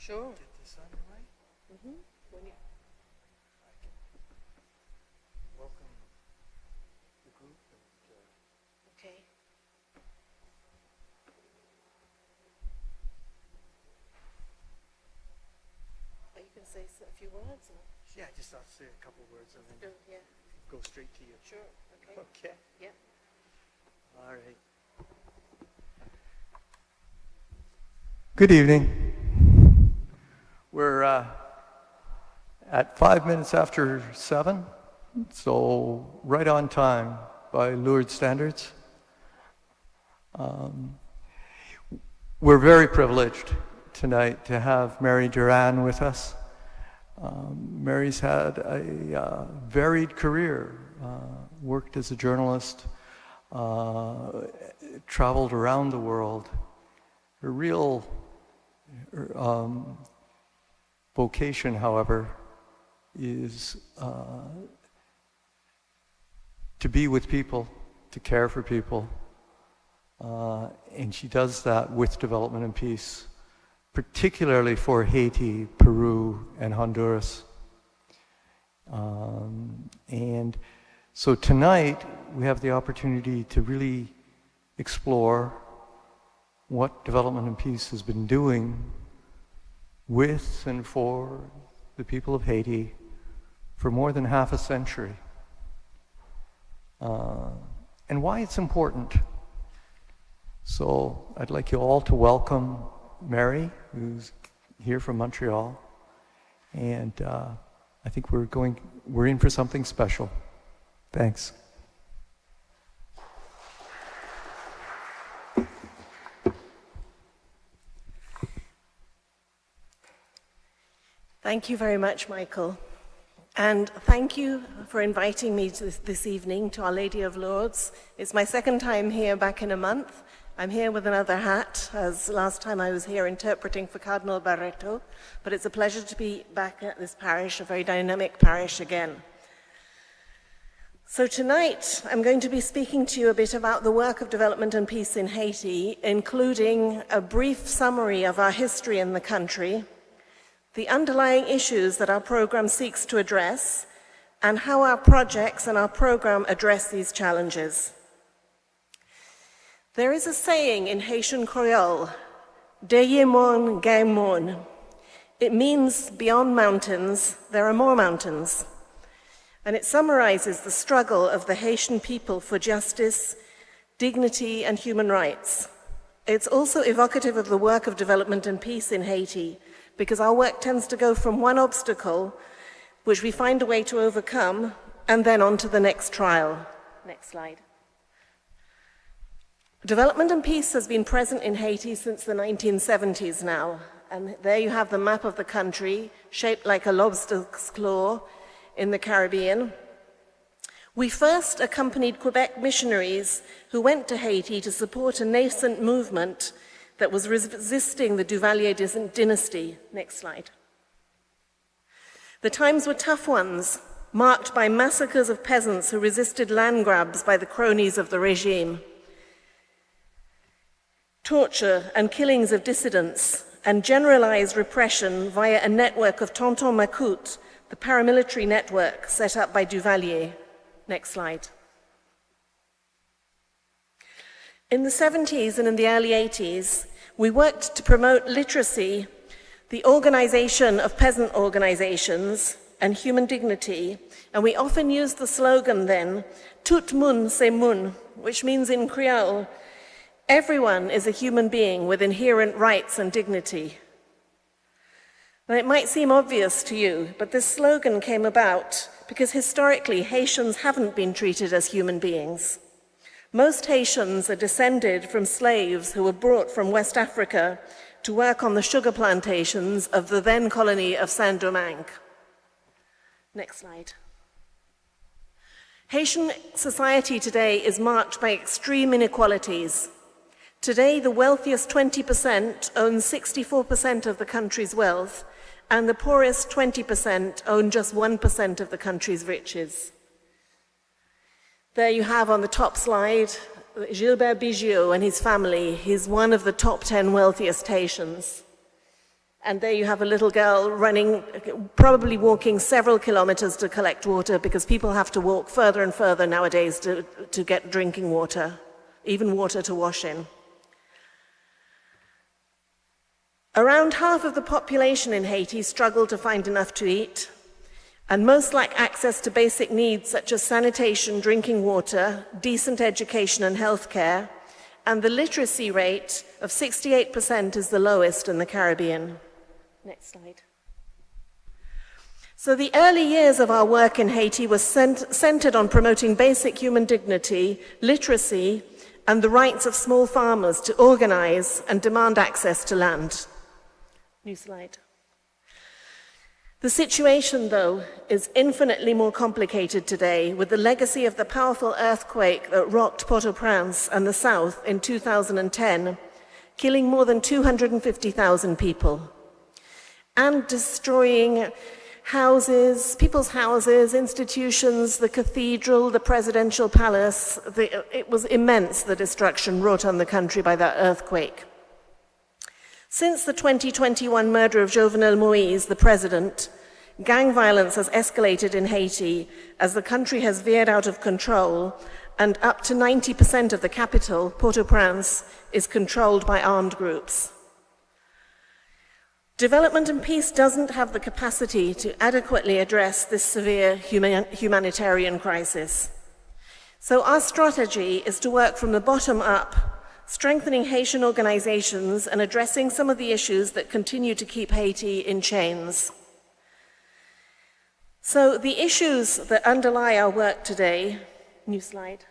Sure. Get this underway. I can welcome the group. Okay. Or you can say a few words. Or? Yeah, just I'll say a couple words and then Yeah. go straight to you. Sure. Okay. Okay. Yeah. All right. Good evening. We're at 5 minutes after 7, so right on time by Lourdes standards. We're very privileged tonight to have Mary Durran with us. Mary's had a varied career, worked as a journalist, traveled around the world. Her real vocation, however, is to be with people, to care for people, and she does that with development and peace, particularly for Haiti, Peru, and Honduras. And so tonight we have the opportunity to really explore what development and peace has been doing with and for the people of Haiti for more than half a century. And why it's important. So I'd like you all to welcome Mary, who's here from Montreal. And I think we're in for something special. Thanks. Thank you very much, Michael. And thank you for inviting me to this evening to Our Lady of Lourdes. It's my second time here back in a month. I'm here with another hat, as last time I was here interpreting for Cardinal Barreto, but it's a pleasure to be back at this parish, a very dynamic parish again. So tonight, I'm going to be speaking to you a bit about the work of development and peace in Haiti, including a brief summary of our history in the country, the underlying issues that our program seeks to address, and how our projects and our program address these challenges. There is a saying in Haitian Creole, Deye mon, gain mon. It means beyond mountains, there are more mountains. And it summarizes the struggle of the Haitian people for justice, dignity, and human rights. It's also evocative of the work of development and peace in Haiti, because our work tends to go from one obstacle, which we find a way to overcome, and then on to the next trial. Next slide. Development and peace has been present in Haiti since the 1970s now, and there you have the map of the country, shaped like a lobster's claw in the Caribbean. We first accompanied Quebec missionaries who went to Haiti to support a nascent movement that was resisting the Duvalier dynasty. Next slide. The times were tough ones, marked by massacres of peasants who resisted land grabs by the cronies of the regime, torture and killings of dissidents, and generalized repression via a network of Tonton Macoute, the paramilitary network set up by Duvalier. Next slide. In the 70s and in the early 80s, we worked to promote literacy, the organization of peasant organizations, and human dignity, and we often used the slogan then, Tout moun c'est moun, which means in Creole, everyone is a human being with inherent rights and dignity. Now, it might seem obvious to you, but this slogan came about because historically Haitians haven't been treated as human beings. Most Haitians are descended from slaves who were brought from West Africa to work on the sugar plantations of the then colony of Saint-Domingue. Next slide. Haitian society today is marked by extreme inequalities. Today, the wealthiest 20% own 64% of the country's wealth, and the poorest 20% own just 1% of the country's riches. There you have on the top slide, Gilbert Bigiot and his family. He's one of the top 10 wealthiest Haitians. And there you have a little girl running, probably walking several kilometers to collect water, because people have to walk further and further nowadays to get drinking water, even water to wash in. Around half of the population in Haiti struggle to find enough to eat, and most lack access to basic needs such as sanitation, drinking water, decent education and healthcare, and the literacy rate of 68% is the lowest in the Caribbean. Next slide. So the early years of our work in Haiti was centered on promoting basic human dignity, literacy, and the rights of small farmers to organize and demand access to land. New slide. The situation, though, is infinitely more complicated today, with the legacy of the powerful earthquake that rocked Port-au-Prince and the South in 2010, killing more than 250,000 people, and destroying houses, people's houses, institutions, the cathedral, the presidential palace. It was immense, the destruction wrought on the country by that earthquake. Since the 2021 murder of Jovenel Moïse, the president, gang violence has escalated in Haiti as the country has veered out of control, and up to 90% of the capital, Port-au-Prince, is controlled by armed groups. Development and peace doesn't have the capacity to adequately address this severe humanitarian crisis. So our strategy is to work from the bottom up, strengthening Haitian organizations and addressing some of the issues that continue to keep Haiti in chains. So the issues that underlie our work today, new slide.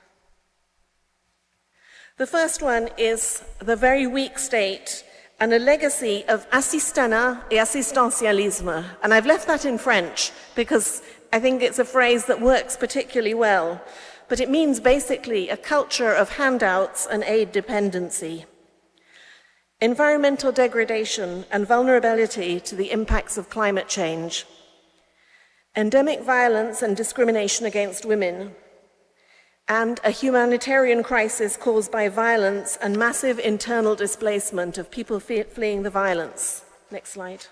The first one is the very weak state and a legacy of assistanat et assistantialisme. And I've left that in French because I think it's a phrase that works particularly well. But it means basically a culture of handouts and aid dependency, environmental degradation and vulnerability to the impacts of climate change, endemic violence and discrimination against women, and a humanitarian crisis caused by violence and massive internal displacement of people fleeing the violence. Next slide.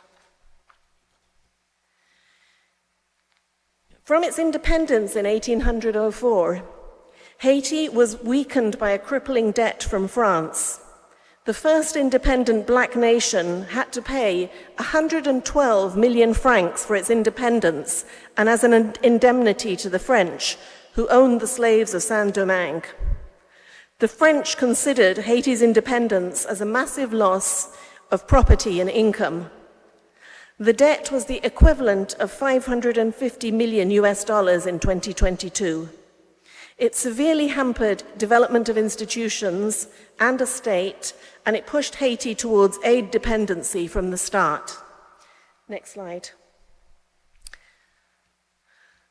From its independence in 1804, Haiti was weakened by a crippling debt from France. The first independent black nation had to pay 112 million francs for its independence and as an indemnity to the French, who owned the slaves of Saint-Domingue. The French considered Haiti's independence as a massive loss of property and income. The debt was the equivalent of $550 million in 2022. It severely hampered development of institutions and a state, and it pushed Haiti towards aid dependency from the start. Next slide.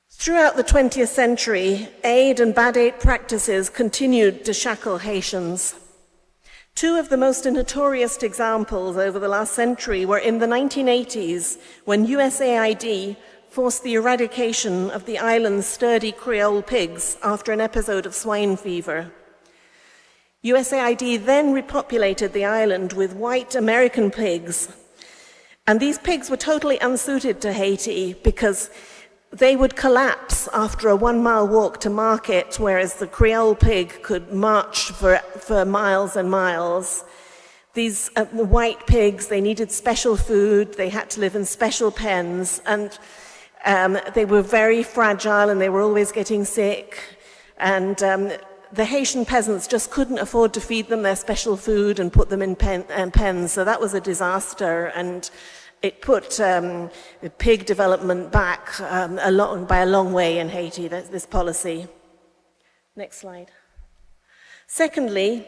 Throughout the 20th century, aid and bad aid practices continued to shackle Haitians. Two of the most notorious examples over the last century were in the 1980s, when USAID forced the eradication of the island's sturdy Creole pigs after an episode of swine fever. USAID then repopulated the island with white American pigs, and these pigs were totally unsuited to Haiti because they would collapse after a 1-mile walk to market, whereas the Creole pig could march for miles and miles. These the white pigs, they needed special food, they had to live in special pens, and they were very fragile and they were always getting sick. And the Haitian peasants just couldn't afford to feed them their special food and put them in pens, so that was a disaster. And it put pig development back by a long way in Haiti, this policy. Next slide. Secondly,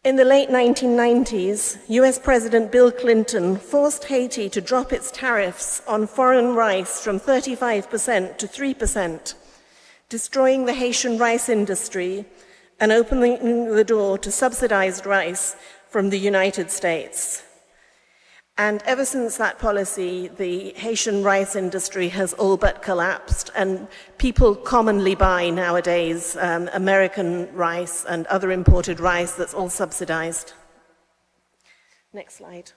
in the late 1990s, US President Bill Clinton forced Haiti to drop its tariffs on foreign rice from 35% to 3%, destroying the Haitian rice industry and opening the door to subsidized rice from the United States. And ever since that policy, the Haitian rice industry has all but collapsed, and people commonly buy nowadays American rice and other imported rice that's all subsidized. Next slide.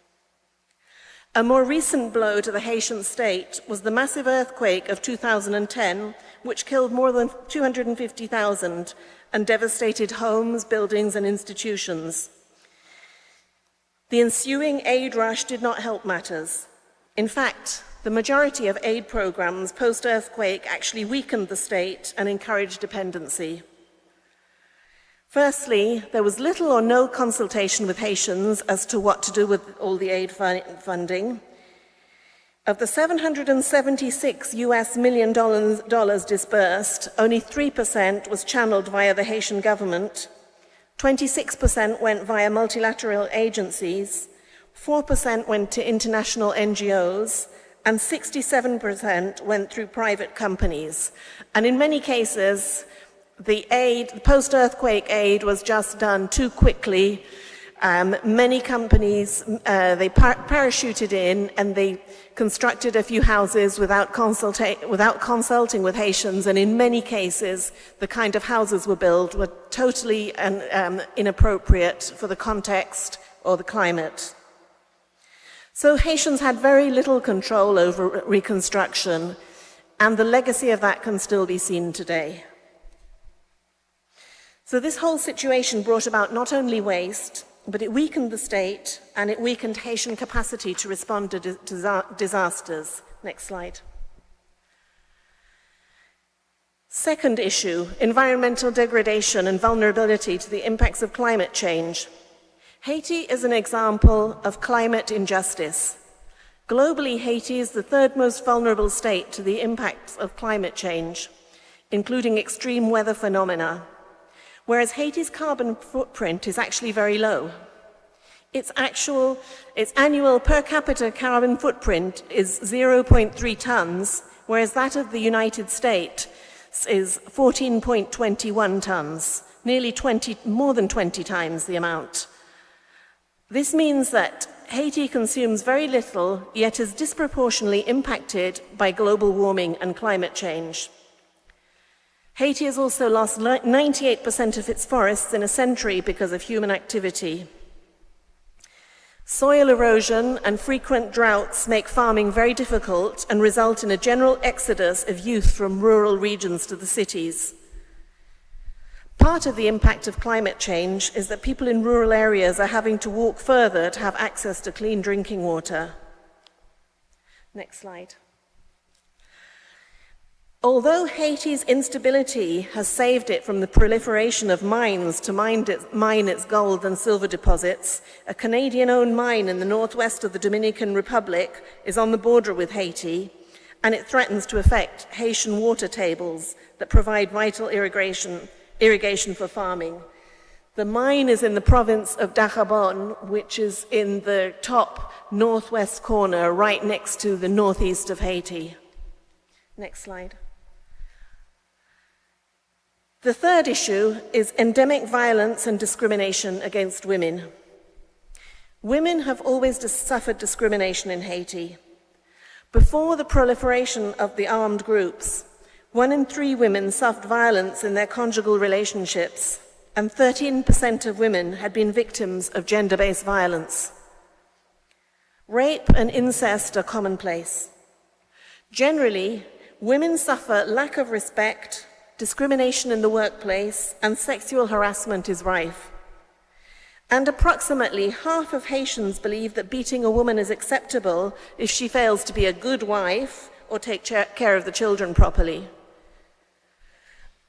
A more recent blow to the Haitian state was the massive earthquake of 2010, which killed more than 250,000 and devastated homes, buildings, and institutions. The ensuing aid rush did not help matters. In fact, the majority of aid programs post-earthquake actually weakened the state and encouraged dependency. Firstly, there was little or no consultation with Haitians as to what to do with all the aid funding. Of the $776 million disbursed, only 3% was channeled via the Haitian government, 26% went via multilateral agencies, 4% went to international NGOs, and 67% went through private companies. And in many cases, the post-earthquake aid was just done too quickly. Many companies, they parachuted in and they constructed a few houses without consulting with Haitians, and in many cases, the kind of houses were built were totally inappropriate for the context or the climate. So Haitians had very little control over reconstruction, and the legacy of that can still be seen today. So this whole situation brought about not only waste, but it weakened the state and it weakened Haitian capacity to respond to disasters. Next slide. Second issue, environmental degradation and vulnerability to the impacts of climate change. Haiti is an example of climate injustice. Globally, Haiti is the third most vulnerable state to the impacts of climate change, including extreme weather phenomena, whereas Haiti's carbon footprint is actually very low. Its annual per capita carbon footprint is 0.3 tons, whereas that of the United States is 14.21 tons, more than 20 times the amount. This means that Haiti consumes very little, yet is disproportionately impacted by global warming and climate change. Haiti has also lost 98% of its forests in a century because of human activity. Soil erosion and frequent droughts make farming very difficult and result in a general exodus of youth from rural regions to the cities. Part of the impact of climate change is that people in rural areas are having to walk further to have access to clean drinking water. Next slide. Although Haiti's instability has saved it from the proliferation of mines to mine its gold and silver deposits, a Canadian-owned mine in the northwest of the Dominican Republic is on the border with Haiti, and it threatens to affect Haitian water tables that provide vital irrigation for farming. The mine is in the province of Dajabon, which is in the top northwest corner, right next to the northeast of Haiti. Next slide. The third issue is endemic violence and discrimination against women. Women have always suffered discrimination in Haiti. Before the proliferation of the armed groups, 1 in 3 women suffered violence in their conjugal relationships, and 13% of women had been victims of gender-based violence. Rape and incest are commonplace. Generally, women suffer lack of respect, discrimination in the workplace, and sexual harassment is rife. And approximately half of Haitians believe that beating a woman is acceptable if she fails to be a good wife or take care of the children properly.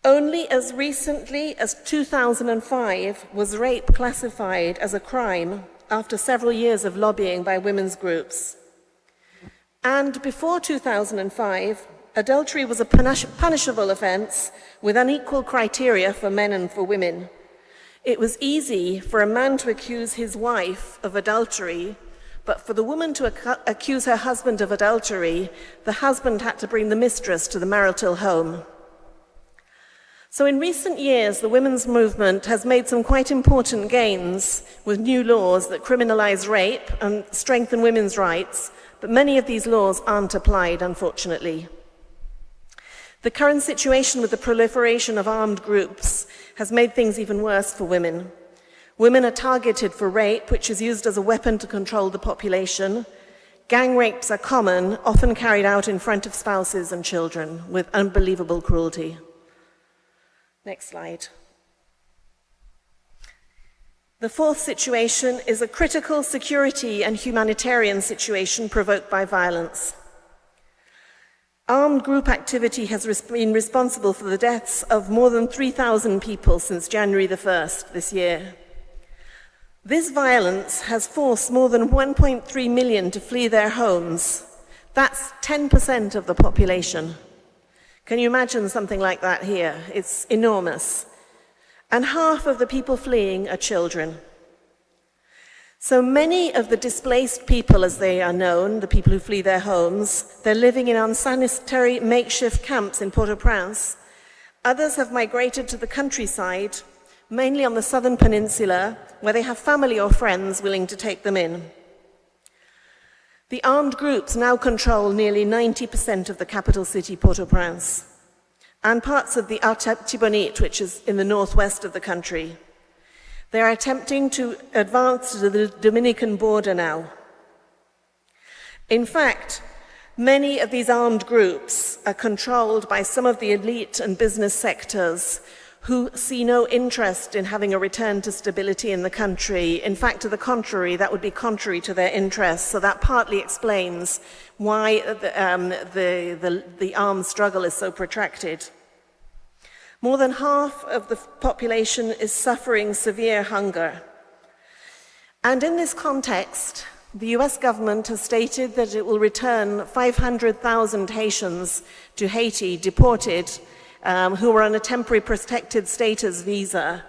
Only as recently as 2005 was rape classified as a crime after several years of lobbying by women's groups. And before 2005, adultery was a punishable offense with unequal criteria for men and for women. It was easy for a man to accuse his wife of adultery, but for the woman to accuse her husband of adultery, the husband had to bring the mistress to the marital home. So in recent years, the women's movement has made some quite important gains with new laws that criminalize rape and strengthen women's rights, but many of these laws aren't applied, unfortunately. The current situation with the proliferation of armed groups has made things even worse for women. Women are targeted for rape, which is used as a weapon to control the population. Gang rapes are common, often carried out in front of spouses and children with unbelievable cruelty. Next slide. The fourth situation is a critical security and humanitarian situation provoked by violence. Armed group activity has been responsible for the deaths of more than 3,000 people since January the 1st this year. This violence has forced more than 1.3 million to flee their homes. That's 10% of the population. Can you imagine something like that here? It's enormous. And half of the people fleeing are children. So many of the displaced people, as they are known, the people who flee their homes, they're living in unsanitary makeshift camps in Port-au-Prince. Others have migrated to the countryside, mainly on the southern peninsula, where they have family or friends willing to take them in. The armed groups now control nearly 90% of the capital city, Port-au-Prince, and parts of the Artibonite, which is in the northwest of the country. They are attempting to advance to the Dominican border now. In fact, many of these armed groups are controlled by some of the elite and business sectors who see no interest in having a return to stability in the country. In fact, to the contrary, that would be contrary to their interests. So that partly explains why the armed struggle is so protracted. More than half of the population is suffering severe hunger. And in this context, the US government has stated that it will return 500,000 Haitians to Haiti, deported, who are on a temporary protected status visa,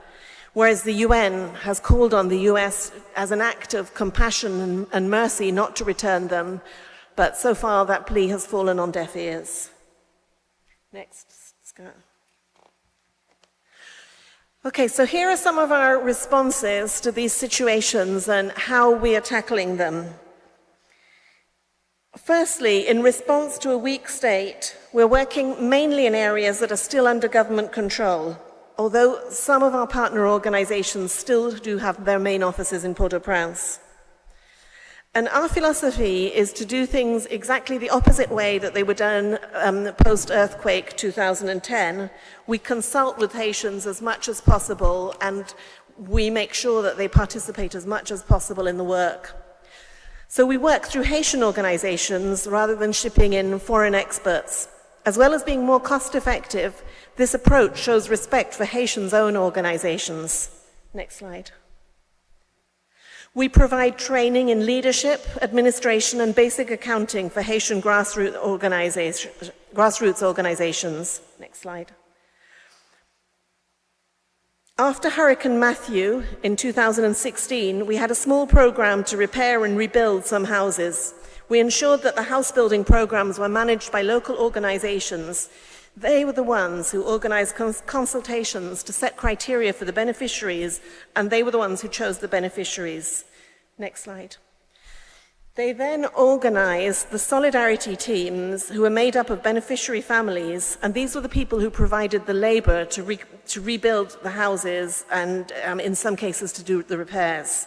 whereas the UN has called on the US as an act of compassion and mercy not to return them, but so far that plea has fallen on deaf ears. Next, let's go. Okay, so here are some of our responses to these situations and how we are tackling them. Firstly, in response to a weak state, we're working mainly in areas that are still under government control, although some of our partner organizations still do have their main offices in Port-au-Prince. And our philosophy is to do things exactly the opposite way that they were done post-earthquake 2010. We consult with Haitians as much as possible, and we make sure that they participate as much as possible in the work. So we work through Haitian organizations rather than shipping in foreign experts. As well as being more cost-effective, this approach shows respect for Haitians' own organizations. Next slide. We provide training in leadership, administration, and basic accounting for Haitian grassroots organizations. Next slide. After Hurricane Matthew in 2016, we had a small program to repair and rebuild some houses. We ensured that the house building programs were managed by local organizations. They were the ones who organized consultations to set criteria for the beneficiaries, and they were the ones who chose the beneficiaries. Next slide. They then organized the solidarity teams who were made up of beneficiary families, and these were the people who provided the labor to rebuild the houses and, in some cases, to do the repairs.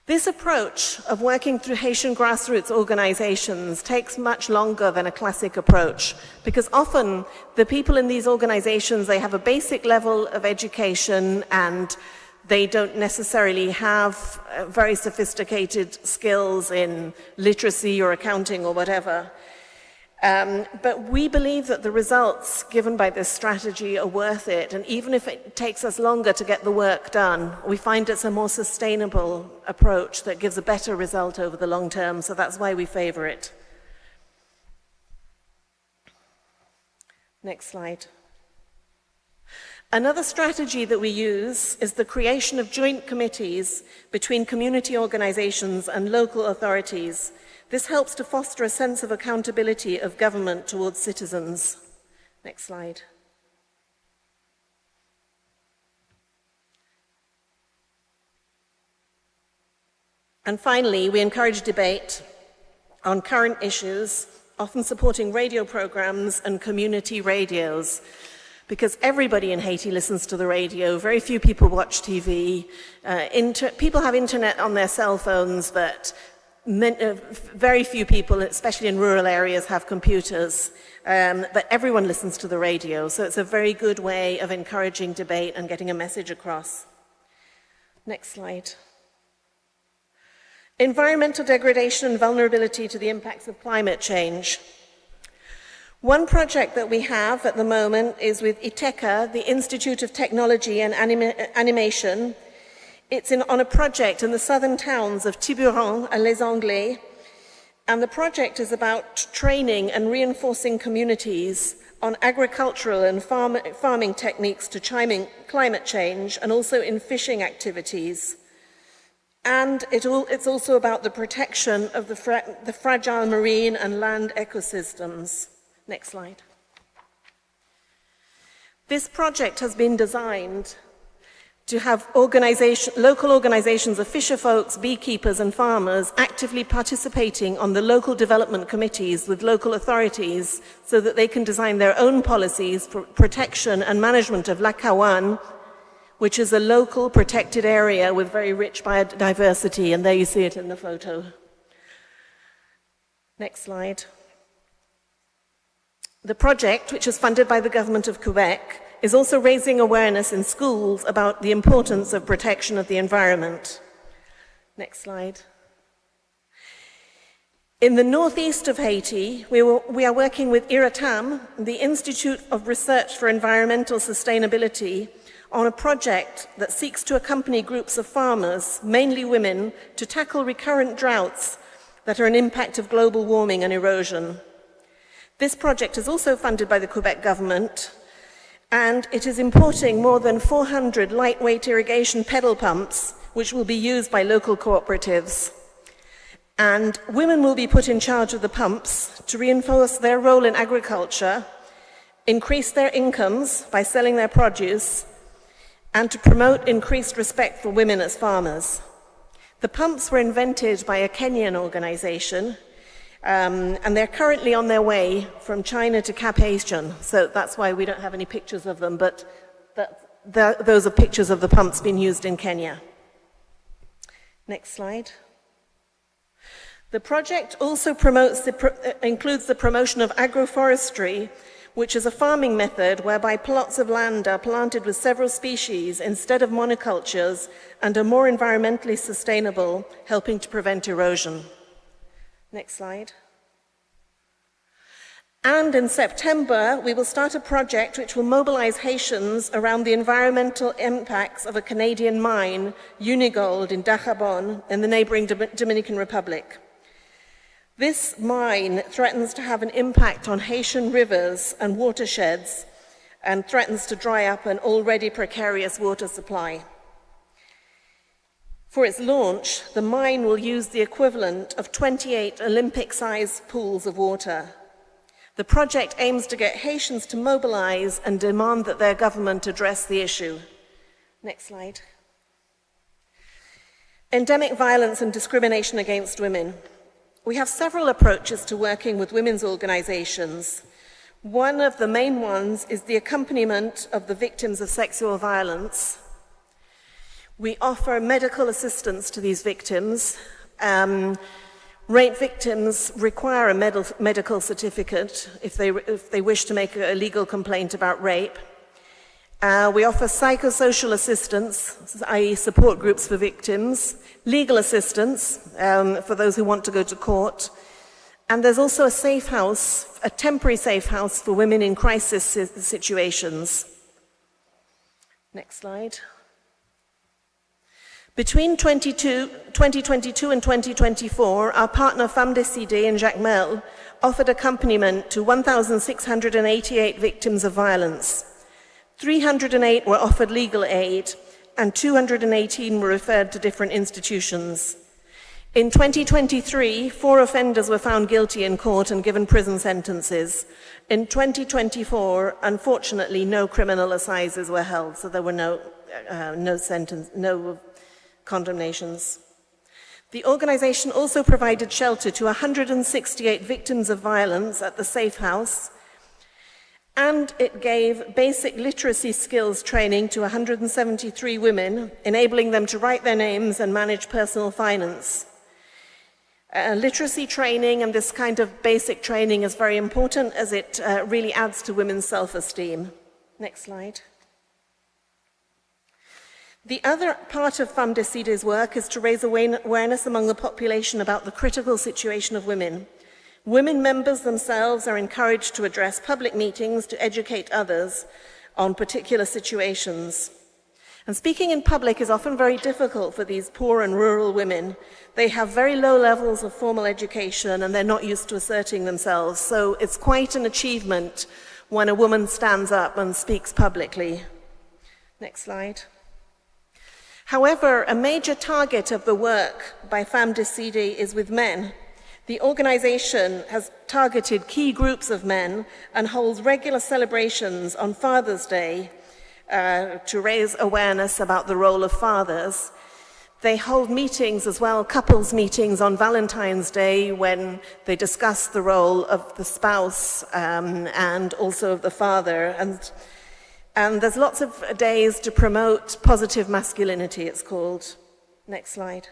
This approach of working through Haitian grassroots organizations takes much longer than a classic approach, because often the people in these organizations, they have a basic level of education and they don't necessarily have very sophisticated skills in literacy or accounting or whatever. But we believe that the results given by this strategy are worth it, and even if it takes us longer to get the work done, we find it's a more sustainable approach that gives a better result over the long term, so that's why we favor it. Next slide. Another strategy that we use is the creation of joint committees between community organizations and local authorities. This helps to foster a sense of accountability of government towards citizens. Next slide. And finally, we encourage debate on current issues, often supporting radio programs and community radios, because everybody in Haiti listens to the radio. Very few people watch TV. People have internet on their cell phones, but Very few people, especially in rural areas, have computers, but everyone listens to the radio, so it's a very good way of encouraging debate and getting a message across. Next slide. Environmental degradation and vulnerability to the impacts of climate change. One project that we have at the moment is with ITECA, the Institute of Technology and Animation. It's on a project in the southern towns of Durran and Les Anglais, and the project is about training and reinforcing communities on agricultural and farming techniques to climate change, and also in fishing activities. And it's also about the protection of the fragile marine and land ecosystems. Next slide. This project has been designed to have local organizations of fisherfolks, beekeepers and farmers actively participating on the local development committees with local authorities so that they can design their own policies for protection and management of Lac Kawan, which is a local protected area with very rich biodiversity, and there you see it in the photo. Next slide. The project, which is funded by the government of Quebec, is also raising awareness in schools about the importance of protection of the environment. Next slide. In the northeast of Haiti, we are working with IRATAM, the Institute of Research for Environmental Sustainability, on a project that seeks to accompany groups of farmers, mainly women, to tackle recurrent droughts that are an impact of global warming and erosion. This project is also funded by the Quebec government, and it is importing more than 400 lightweight irrigation pedal pumps, which will be used by local cooperatives. And women will be put in charge of the pumps to reinforce their role in agriculture, increase their incomes by selling their produce, and to promote increased respect for women as farmers. The pumps were invented by a Kenyan organization, and they're currently on their way from China to Cap Haitian, so that's why we don't have any pictures of them, but those are pictures of the pumps being used in Kenya. Next slide. The project also includes the promotion of agroforestry, which is a farming method whereby plots of land are planted with several species instead of monocultures and are more environmentally sustainable, helping to prevent erosion. Next slide. And in September, we will start a project which will mobilize Haitians around the environmental impacts of a Canadian mine, Unigold, in Dajabon, in the neighboring Dominican Republic. This mine threatens to have an impact on Haitian rivers and watersheds and threatens to dry up an already precarious water supply. For its launch, the mine will use the equivalent of 28 Olympic-sized pools of water. The project aims to get Haitians to mobilize and demand that their government address the issue. Next slide. Endemic violence and discrimination against women. We have several approaches to working with women's organizations. One of the main ones is the accompaniment of the victims of sexual violence. We offer medical assistance to these victims. Rape victims require a medical certificate if they wish to make a legal complaint about rape. We offer psychosocial assistance, i.e. support groups for victims, legal assistance for those who want to go to court, and there's also a safe house, a temporary safe house for women in crisis situations. Next slide. Between 2022 and 2024, our partner Femmes Décidées in Jacmel offered accompaniment to 1,688 victims of violence. 308 were offered legal aid, and 218 were referred to different institutions. In 2023, 4 offenders were found guilty in court and given prison sentences. In 2024, unfortunately, no criminal assizes were held, so there were no condemnations. The organization also provided shelter to 168 victims of violence at the Safe House, and it gave basic literacy skills training to 173 women, enabling them to write their names and manage personal finance. Literacy training and this kind of basic training is very important as it really adds to women's self-esteem. Next slide. The other part of Femmes Décidées' work is to raise awareness among the population about the critical situation of women. Women members themselves are encouraged to address public meetings to educate others on particular situations. And speaking in public is often very difficult for these poor and rural women. They have very low levels of formal education and they're not used to asserting themselves. So it's quite an achievement when a woman stands up and speaks publicly. Next slide. However, a major target of the work by Femmes Décidées is with men. The organization has targeted key groups of men and holds regular celebrations on Father's Day to raise awareness about the role of fathers. They hold meetings as well, couples meetings on Valentine's Day when they discuss the role of the spouse and also of the father. And there's lots of days to promote positive masculinity, it's called. Next slide.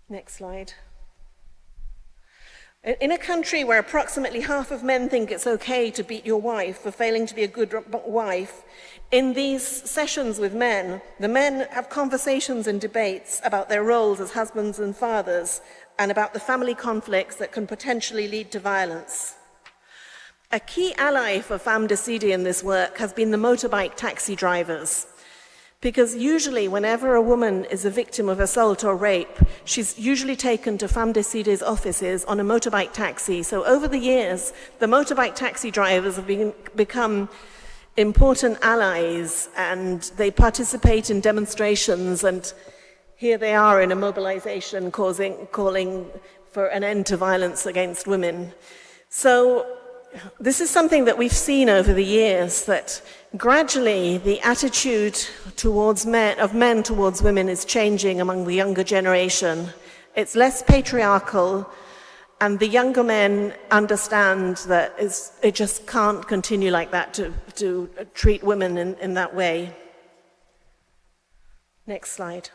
Next slide. In a country where approximately half of men think it's okay to beat your wife for failing to be a good wife, in these sessions with men, the men have conversations and debates about their roles as husbands and fathers and about the family conflicts that can potentially lead to violence. A key ally for Femmes Décidées in this work has been the motorbike taxi drivers. Because usually whenever a woman is a victim of assault or rape, she's usually taken to Femmes Décidées offices on a motorbike taxi. So over the years, the motorbike taxi drivers have become important allies and they participate in demonstrations, and here they are in a mobilization calling for an end to violence against women. So this is something that we've seen over the years, that gradually the attitude towards men towards women is changing among the younger generation. It's less patriarchal, and the younger men understand that it just can't continue like that to treat women in that way. Next slide.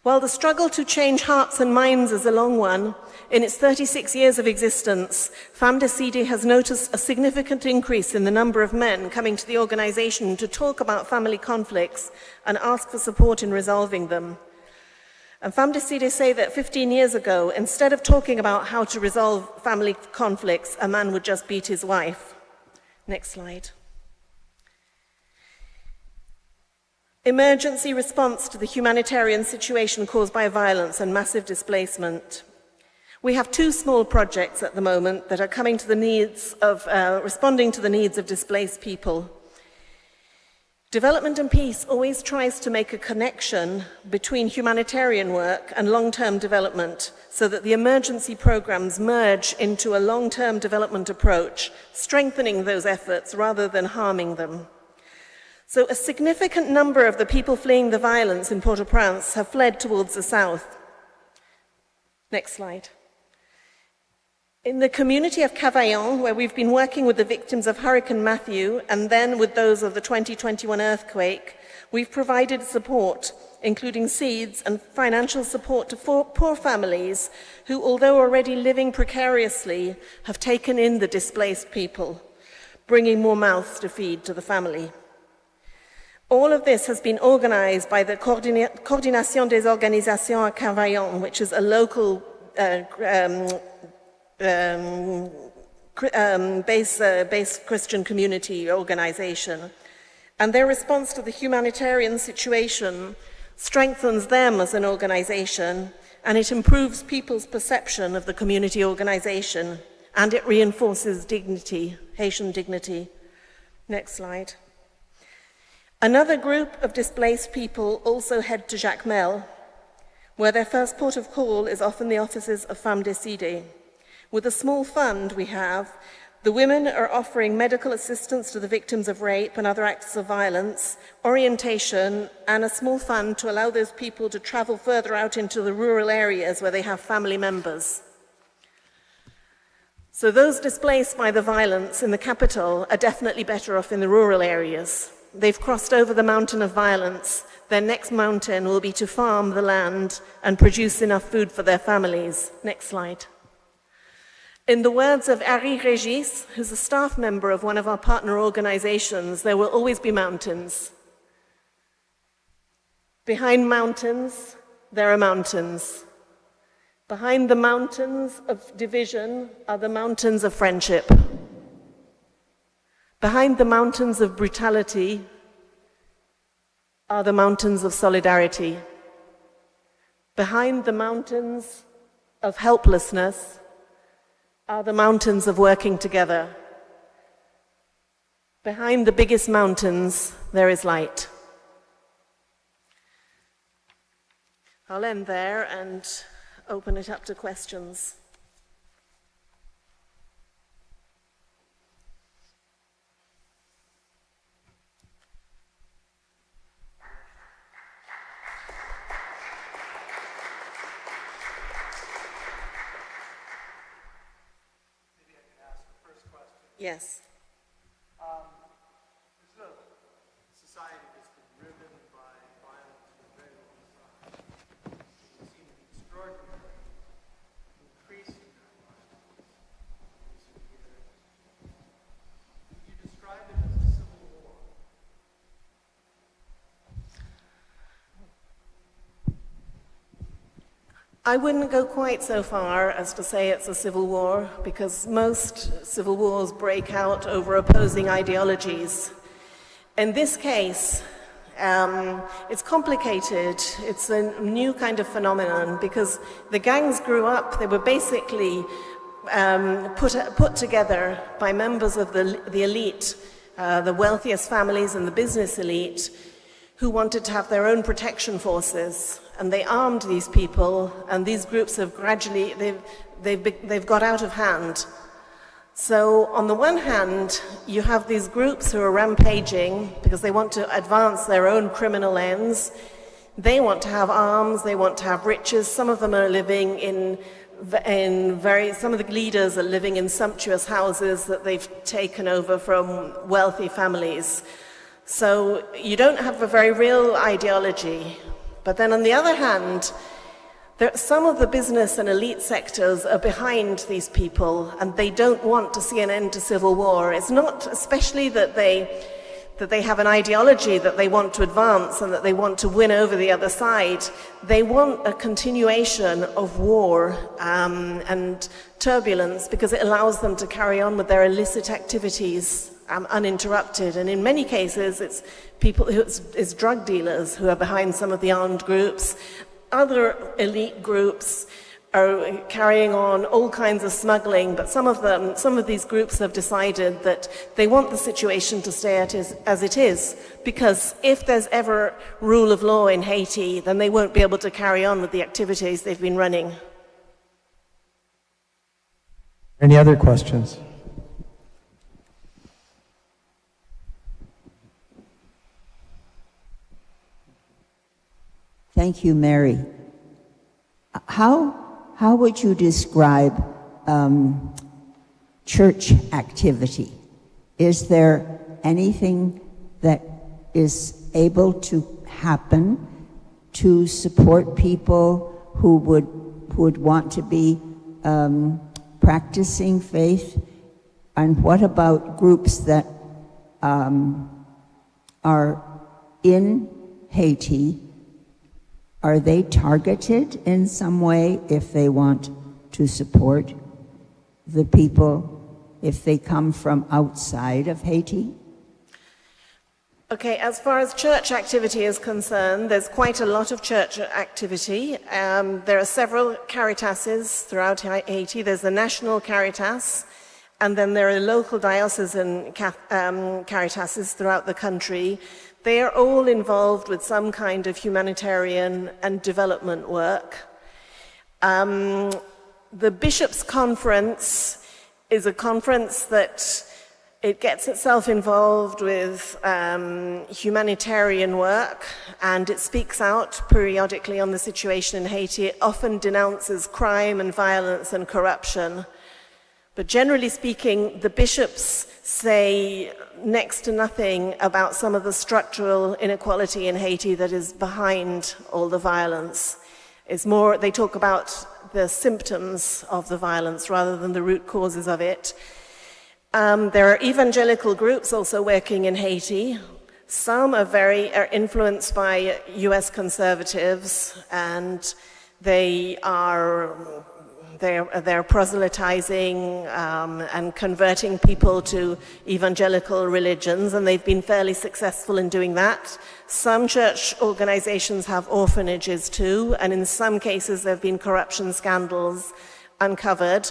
While the struggle to change hearts and minds is a long one, in its 36 years of existence, Femmes Décidées has noticed a significant increase in the number of men coming to the organization to talk about family conflicts and ask for support in resolving them. And Femmes Décidées say that 15 years ago, instead of talking about how to resolve family conflicts, a man would just beat his wife. Next slide. Emergency response to the humanitarian situation caused by violence and massive displacement. We have two small projects at the moment that are coming to the needs of, responding to the needs of displaced people. Development and Peace always tries to make a connection between humanitarian work and long-term development so that the emergency programs merge into a long-term development approach, strengthening those efforts rather than harming them. So a significant number of the people fleeing the violence in Port-au-Prince have fled towards the south. Next slide. In the community of Cavaillon, where we've been working with the victims of Hurricane Matthew and then with those of the 2021 earthquake, we've provided support, including seeds and financial support to poor families who, although already living precariously, have taken in the displaced people, bringing more mouths to feed to the family. All of this has been organized by the Coordination des Organisations à Cavaillon, which is a local based Christian community organization. And their response to the humanitarian situation strengthens them as an organization, and it improves people's perception of the community organization, and it reinforces dignity, Haitian dignity. Next slide. Another group of displaced people also head to Jacmel, where their first port of call is often the offices of Femmes Décidées. With a small fund we have, the women are offering medical assistance to the victims of rape and other acts of violence, orientation, and a small fund to allow those people to travel further out into the rural areas where they have family members. So those displaced by the violence in the capital are definitely better off in the rural areas. They've crossed over the mountain of violence. Their next mountain will be to farm the land and produce enough food for their families. Next slide. In the words of Harry Régis, who's a staff member of one of our partner organizations, there will always be mountains. Behind mountains, there are mountains. Behind the mountains of division are the mountains of friendship. Behind the mountains of brutality are the mountains of solidarity. Behind the mountains of helplessness are the mountains of working together. Behind the biggest mountains, there is light. I'll end there and open it up to questions. Yes. This is a society that's been driven by violence for a very long time. We've seen an extraordinary increase in that violence in recent years. You describe it as a civil war. I wouldn't go quite so far as to say it's a civil war, because most civil wars break out over opposing ideologies. In this case, it's complicated. It's a new kind of phenomenon, because the gangs grew up, they were basically put together by members of the elite, the wealthiest families and the business elite, who wanted to have their own protection forces. And they armed these people, and these groups have gradually, they've got out of hand. So on the one hand, you have these groups who are rampaging because they want to advance their own criminal ends. They want to have arms, they want to have riches. Some of them are living some of the leaders are living in sumptuous houses that they've taken over from wealthy families. So you don't have a very real ideology. But then on the other hand, some of the business and elite sectors are behind these people, and they don't want to see an end to civil war. It's not especially that they have an ideology that they want to advance and that they want to win over the other side. They want a continuation of war and turbulence, because it allows them to carry on with their illicit activities uninterrupted. And in many cases, it's it's drug dealers who are behind some of the armed groups. Other elite groups are carrying on all kinds of smuggling, but some of these groups have decided that they want the situation to stay as it is, because if there's ever rule of law in Haiti, then they won't be able to carry on with the activities they've been running. Any other questions? Thank you, Mary. How would you describe church activity? Is there anything that is able to happen to support people who would want to be practicing faith? And what about groups that are in Haiti? Are they targeted in some way if they want to support the people, if they come from outside of Haiti? Okay, as far as church activity is concerned, there's quite a lot of church activity. There are several Caritases throughout Haiti. There's the National Caritas, and then there are local diocesan Caritases throughout the country. They are all involved with some kind of humanitarian and development work. The Bishops' Conference is a conference that it gets itself involved with humanitarian work, and it speaks out periodically on the situation in Haiti. It often denounces crime and violence and corruption. But generally speaking, the bishops say next to nothing about some of the structural inequality in Haiti that is behind all the violence. It's more, they talk about the symptoms of the violence rather than the root causes of it. There are evangelical groups also working in Haiti. Some are influenced by US conservatives, and they're proselytizing and converting people to evangelical religions, and they've been fairly successful in doing that. Some church organizations have orphanages too, and in some cases there have been corruption scandals uncovered.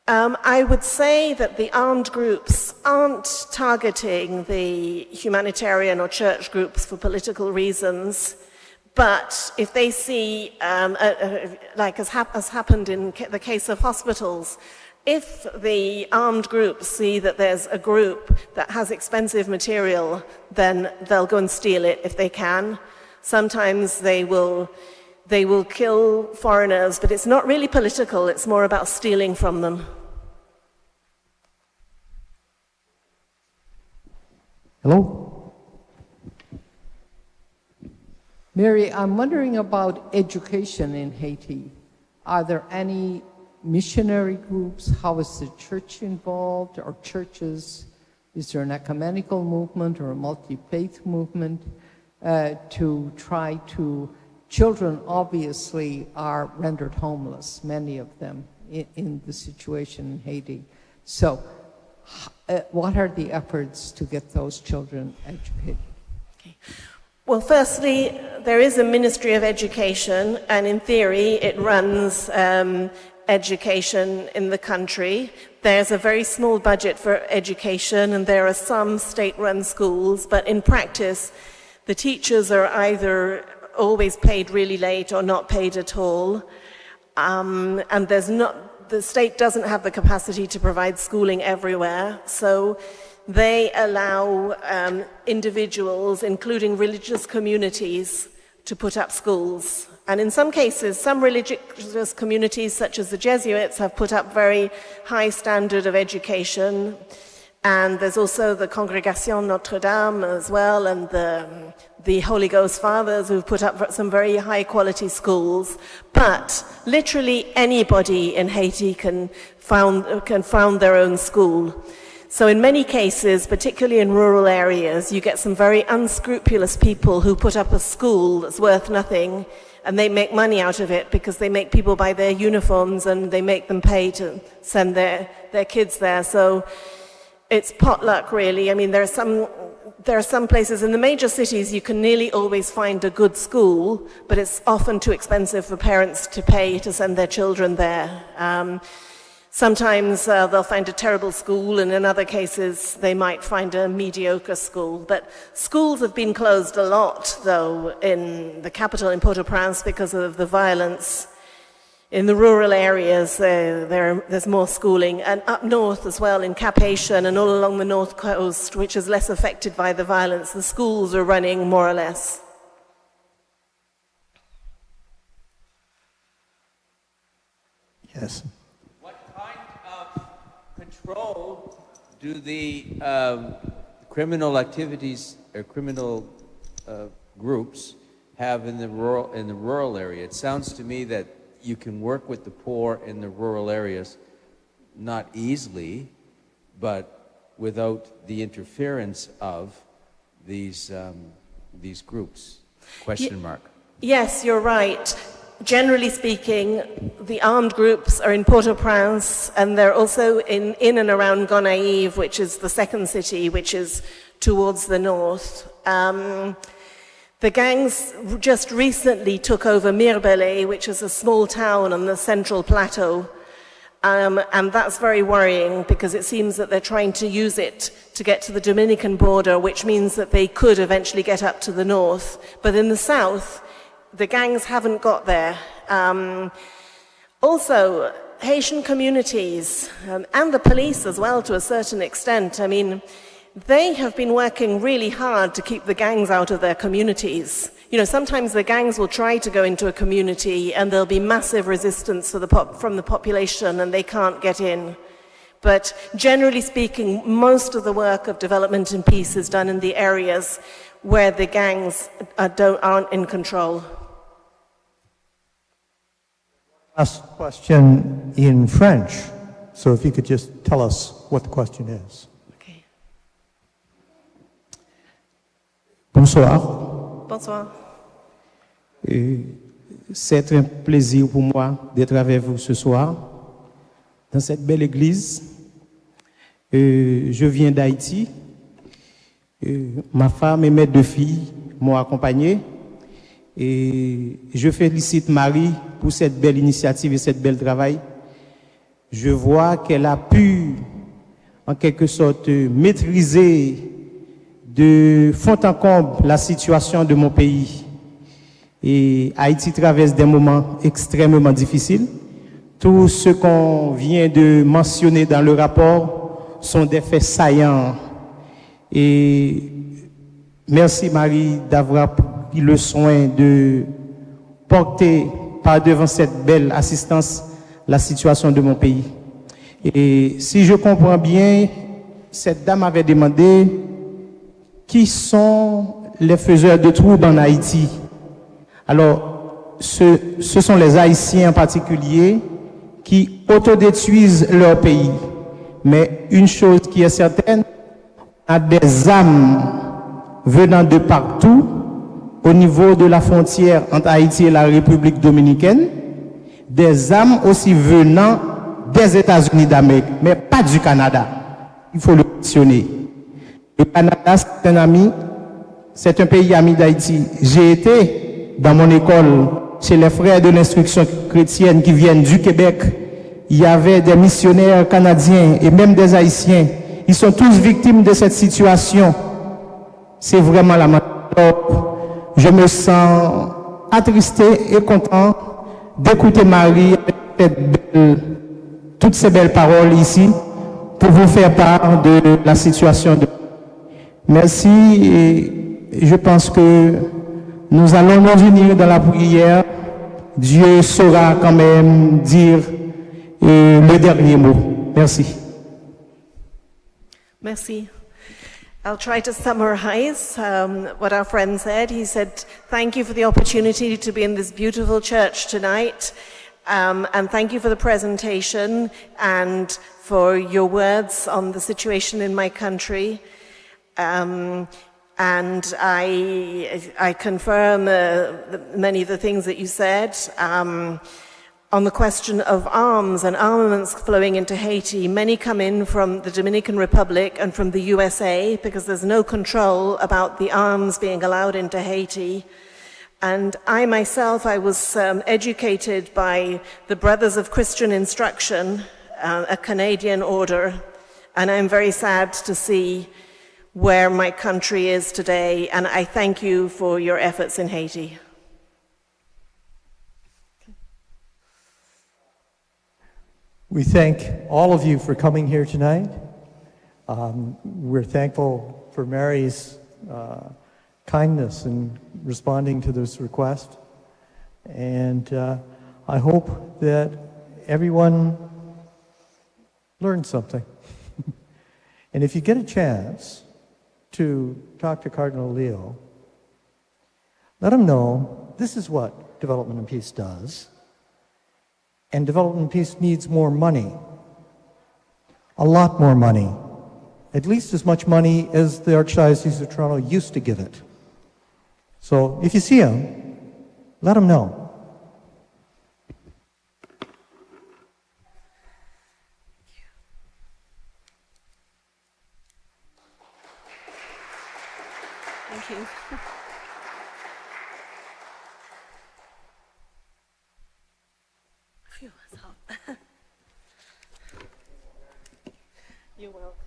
I would say that the armed groups aren't targeting the humanitarian or church groups for political reasons, but if they see, like as happened in the case of hospitals, if the armed groups see that there's a group that has expensive material, then they'll go and steal it if they can. Sometimes they will kill foreigners, but it's not really political, it's more about stealing from them. Hello? Mary, I'm wondering about education in Haiti. Are there any missionary groups? How is the church involved, or churches? Is there an ecumenical movement or a multi-faith movement to try to... Children obviously are rendered homeless, many of them, in the situation in Haiti. So what are the efforts to get those children educated? Okay. Well, firstly, there is a Ministry of Education, and in theory it runs education in the country. There's a very small budget for education, and there are some state-run schools, but in practice the teachers are either always paid really late or not paid at all, and the state doesn't have the capacity to provide schooling everywhere, so they allow individuals, including religious communities, to put up schools. And in some cases, some religious communities, such as the Jesuits, have put up very high standard of education. And there's also the Congregation Notre Dame as well, and the Holy Ghost Fathers, who've put up some very high quality schools. But literally anybody in Haiti can found their own school. So in many cases, particularly in rural areas, you get some very unscrupulous people who put up a school that's worth nothing, and they make money out of it because they make people buy their uniforms and they make them pay to send their kids there. So it's potluck, really. I mean, there are some places in the major cities you can nearly always find a good school, but it's often too expensive for parents to pay to send their children there. Sometimes they'll find a terrible school, and in other cases they might find a mediocre school. But schools have been closed a lot, though, in the capital, in Port-au-Prince, because of the violence. In the rural areas, there's more schooling. And up north as well, in Cap Haitian and all along the north coast, which is less affected by the violence, the schools are running more or less. Yes. Control do the criminal activities or criminal groups have in the rural area? It sounds to me that you can work with the poor in the rural areas, not easily, but without the interference of these groups. Question mark. Yes, you're right. Generally speaking, the armed groups are in Port-au-Prince, and they're also in and around Gonaïves, which is the second city, which is towards the north. The gangs just recently took over Mirbele, which is a small town on the central plateau, and that's very worrying because it seems that they're trying to use it to get to the Dominican border, which means that they could eventually get up to the north. But in the south, the gangs haven't got there. Also, Haitian communities and the police as well, to a certain extent, I mean, they have been working really hard to keep the gangs out of their communities. You know, sometimes the gangs will try to go into a community and there'll be massive resistance from the population and they can't get in. But generally speaking, most of the work of development and peace is done in the areas where the gangs aren't in control. Last question in French. So if you could just tell us what the question is. Okay. Bonsoir. Bonsoir. C'est un plaisir pour moi d'être avec vous ce soir dans cette belle église. Je viens d'Haïti. Ma femme et mes 2 filles m'ont accompagné. Et je félicite Marie pour cette belle initiative et cette belle travail. Je vois qu'elle a pu, en quelque sorte, maîtriser de fond en comble la situation de mon pays. Et Haïti traverse des moments extrêmement difficiles. Tout ce qu'on vient de mentionner dans le rapport sont des faits saillants. Et merci Marie d'avoir pris le soin de porter par devant cette belle assistance la situation de mon pays. Et si je comprends bien, cette dame avait demandé qui sont les faiseurs de troubles en Haïti. Alors, ce sont les Haïtiens en particulier qui autodétruisent leur pays. Mais une chose qui est certaine, on a des âmes venant de partout au niveau de la frontière entre Haïti et la République dominicaine, des âmes aussi venant des États-Unis d'Amérique, mais pas du Canada. Il faut le mentionner. Le Canada, c'est un ami, c'est un pays ami d'Haïti. J'ai été dans mon école chez les frères de l'instruction chrétienne qui viennent du Québec. Il y avait des missionnaires canadiens et même des Haïtiens. Ils sont tous victimes de cette situation. C'est vraiment lamentable. Je me sens attristé et content d'écouter Marie avec toutes ces belles paroles ici pour vous faire part de la situation. Merci et je pense que nous allons nous unir dans la prière. Dieu saura quand même dire le dernier mot. Merci. Merci. I'll try to summarize what our friend said. He said, thank you for the opportunity to be in this beautiful church tonight. And thank you for the presentation and for your words on the situation in my country. And I confirm many of the things that you said. On the question of arms and armaments flowing into Haiti, many come in from the Dominican Republic and from the USA because there's no control about the arms being allowed into Haiti. And I myself, I was educated by the Brothers of Christian Instruction, a Canadian order, and I'm very sad to see where my country is today, and I thank you for your efforts in Haiti. We thank all of you for coming here tonight. We're thankful for Mary's kindness in responding to this request. And I hope that everyone learned something. And if you get a chance to talk to Cardinal Leo, let him know this is what Development and Peace does. And Development and Peace needs more money, a lot more money, at least as much money as the Archdiocese of Toronto used to give it. So if you see him, let him know. Thank you. Phew, that's hot. You're welcome.